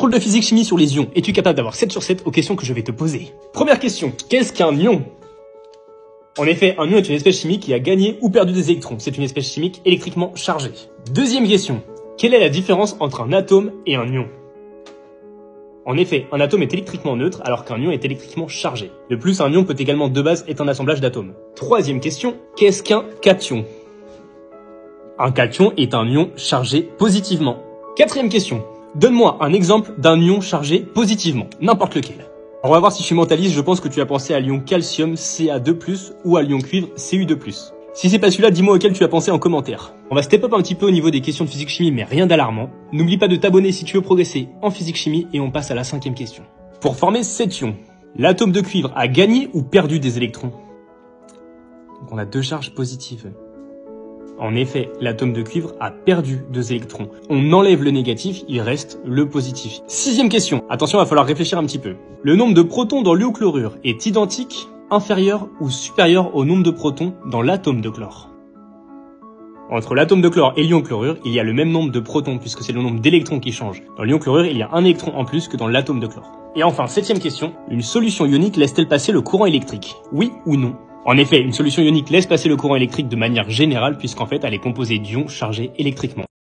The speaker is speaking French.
Contrôle de physique-chimie sur les ions. Es-tu capable d'avoir 7 sur 7 aux questions que je vais te poser? Première question. Qu'est-ce qu'un ion? En effet, un ion est une espèce chimique qui a gagné ou perdu des électrons. C'est une espèce chimique électriquement chargée. Deuxième question. Quelle est la différence entre un atome et un ion? En effet, un atome est électriquement neutre alors qu'un ion est électriquement chargé. De plus, un ion peut également de base être un assemblage d'atomes. Troisième question. Qu'est-ce qu'un cation? Un cation est un ion chargé positivement. Quatrième question. Donne-moi un exemple d'un ion chargé positivement, n'importe lequel. On va voir si je suis mentaliste, je pense que tu as pensé à l'ion calcium Ca2+, ou à l'ion cuivre Cu2+. Si c'est pas celui-là, dis-moi auquel tu as pensé en commentaire. On va step up un petit peu au niveau des questions de physique-chimie, mais rien d'alarmant. N'oublie pas de t'abonner si tu veux progresser en physique-chimie, et on passe à la 5e question. Pour former cet ion, l'atome de cuivre a gagné ou perdu des électrons? Donc on a 2 charges positives. En effet, l'atome de cuivre a perdu 2 électrons. On enlève le négatif, il reste le positif. 6e question. Attention, il va falloir réfléchir un petit peu. Le nombre de protons dans l'eau-chlorure est identique, inférieur ou supérieur au nombre de protons dans l'atome de chlore? Entre l'atome de chlore et l'ion chlorure, il y a le même nombre de protons puisque c'est le nombre d'électrons qui change. Dans l'ion chlorure, il y a un électron en plus que dans l'atome de chlore. Et enfin, 7e question. Une solution ionique laisse-t-elle passer le courant électrique? Oui ou non? En effet, une solution ionique laisse passer le courant électrique de manière générale puisqu'en fait, elle est composée d'ions chargés électriquement.